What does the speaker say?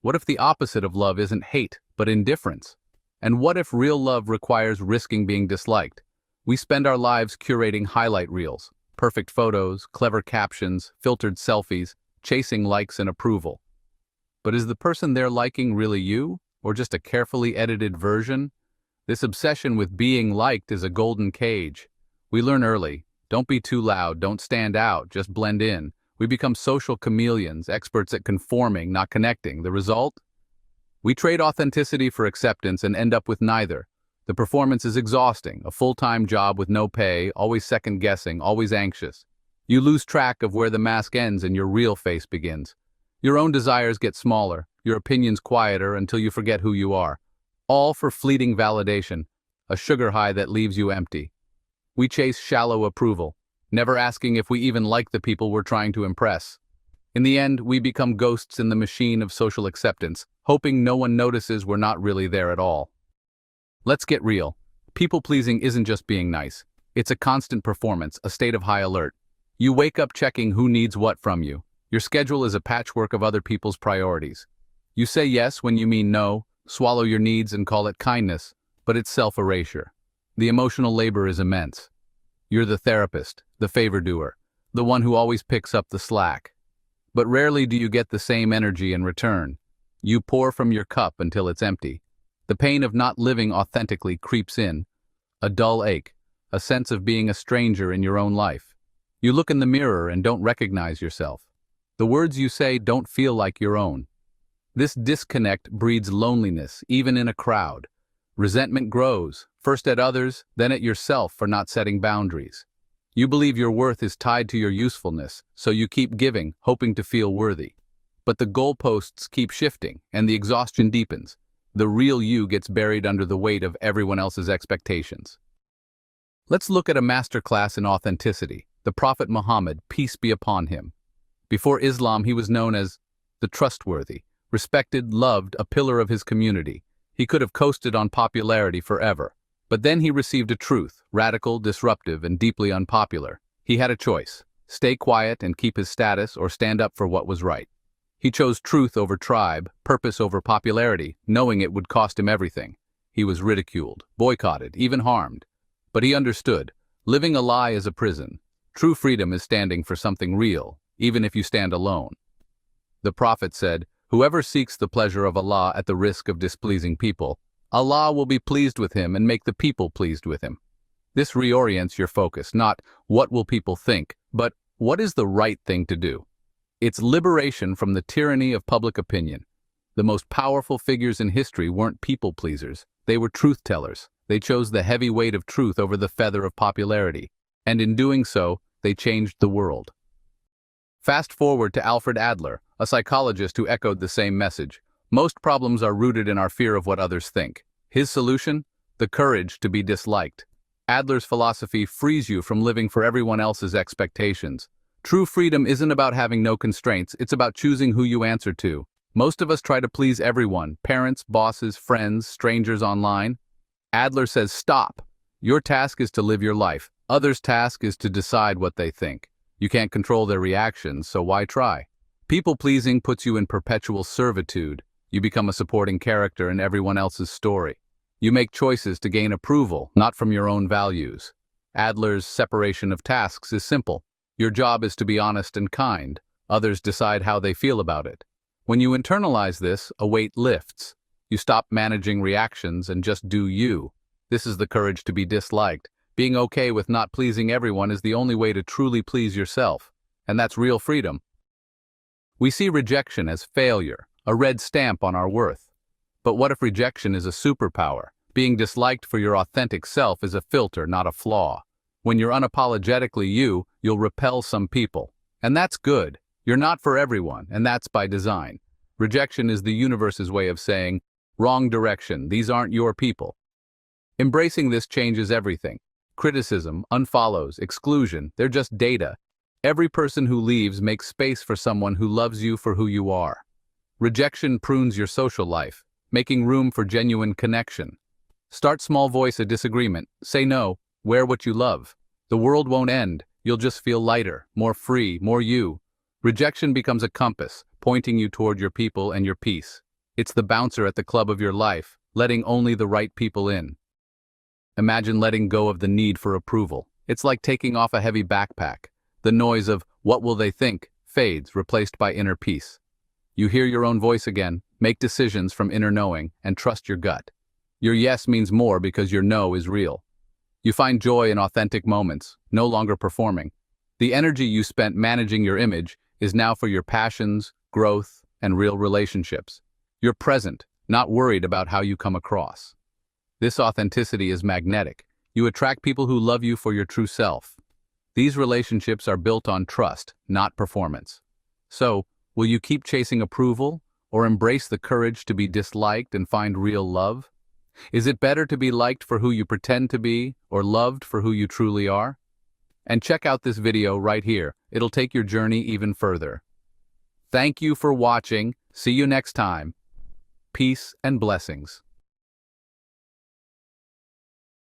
What if the opposite of love isn't hate, but indifference? And what if real love requires risking being disliked? We spend our lives curating highlight reels, perfect photos, clever captions, filtered selfies, chasing likes and approval. But is the person they're liking really you, or just a carefully edited version? This obsession with being liked is a golden cage. We learn early, don't be too loud, don't stand out, just blend in. We become social chameleons, experts at conforming, not connecting. The result? We trade authenticity for acceptance and end up with neither. The performance is exhausting, a full-time job with no pay, always second-guessing, always anxious. You lose track of where the mask ends and your real face begins. Your own desires get smaller, your opinions quieter until you forget who you are. All for fleeting validation, a sugar high that leaves you empty. We chase shallow approval, never asking if we even like the people we're trying to impress. In the end, we become ghosts in the machine of social acceptance, hoping no one notices we're not really there at all. Let's get real. People-pleasing isn't just being nice. It's a constant performance, a state of high alert. You wake up checking who needs what from you. Your schedule is a patchwork of other people's priorities. You say yes when you mean no, swallow your needs and call it kindness, but it's self-erasure. The emotional labor is immense. You're the therapist, the favor-doer, the one who always picks up the slack. But rarely do you get the same energy in return. You pour from your cup until it's empty. The pain of not living authentically creeps in, a dull ache, a sense of being a stranger in your own life. You look in the mirror and don't recognize yourself. The words you say don't feel like your own. This disconnect breeds loneliness, even in a crowd. Resentment grows, first at others, then at yourself for not setting boundaries. You believe your worth is tied to your usefulness, so you keep giving, hoping to feel worthy. But the goalposts keep shifting, and the exhaustion deepens. The real you gets buried under the weight of everyone else's expectations. Let's look at a masterclass in authenticity, the Prophet Muhammad, peace be upon him. Before Islam, he was known as the trustworthy, respected, loved, a pillar of his community. He could have coasted on popularity forever. But then he received a truth, radical, disruptive, and deeply unpopular. He had a choice: stay quiet and keep his status, or stand up for what was right. He chose truth over tribe, purpose over popularity, knowing it would cost him everything. He was ridiculed, boycotted, even harmed. But he understood, living a lie is a prison. True freedom is standing for something real, even if you stand alone. The Prophet said, "Whoever seeks the pleasure of Allah at the risk of displeasing people, Allah will be pleased with him and make the people pleased with him." This reorients your focus, not what will people think, but what is the right thing to do. It's liberation from the tyranny of public opinion. The most powerful figures in history weren't people pleasers, they were truth tellers. They chose the heavy weight of truth over the feather of popularity, and in doing so, they changed the world. Fast forward to Alfred Adler, a psychologist who echoed the same message. Most problems are rooted in our fear of what others think. His solution? The courage to be disliked. Adler's philosophy frees you from living for everyone else's expectations. True freedom isn't about having no constraints, it's about choosing who you answer to. Most of us try to please everyone, parents, bosses, friends, strangers online. Adler says, stop. Your task is to live your life. Others' task is to decide what they think. You can't control their reactions, so why try? People-pleasing puts you in perpetual servitude. You become a supporting character in everyone else's story. You make choices to gain approval, not from your own values. Adler's separation of tasks is simple. Your job is to be honest and kind. Others decide how they feel about it. When you internalize this, a weight lifts. You stop managing reactions and just do you. This is the courage to be disliked. Being okay with not pleasing everyone is the only way to truly please yourself. And that's real freedom. We see rejection as failure, a red stamp on our worth. But what if rejection is a superpower? Being disliked for your authentic self is a filter, not a flaw. When you're unapologetically you, you'll repel some people. And that's good. You're not for everyone, and that's by design. Rejection is the universe's way of saying, wrong direction, these aren't your people. Embracing this changes everything. Criticism, unfollows, exclusion, they're just data. Every person who leaves makes space for someone who loves you for who you are. Rejection prunes your social life, making room for genuine connection. Start small, voice a disagreement, say no, wear what you love. The world won't end, you'll just feel lighter, more free, more you. Rejection becomes a compass, pointing you toward your people and your peace. It's the bouncer at the club of your life, letting only the right people in. Imagine letting go of the need for approval. It's like taking off a heavy backpack. The noise of "what will they think" fades, replaced by inner peace. You hear your own voice again, make decisions from inner knowing, and trust your gut. Your yes means more because your no is real. You find joy in authentic moments, no longer performing. The energy you spent managing your image is now for your passions, growth, and real relationships. You're present, not worried about how you come across. This authenticity is magnetic. You attract people who love you for your true self. These relationships are built on trust, not performance. So, will you keep chasing approval, or embrace the courage to be disliked and find real love? Is it better to be liked for who you pretend to be, or loved for who you truly are? And check out this video right here. It'll take your journey even further. Thank you for watching. See you next time. Peace and blessings.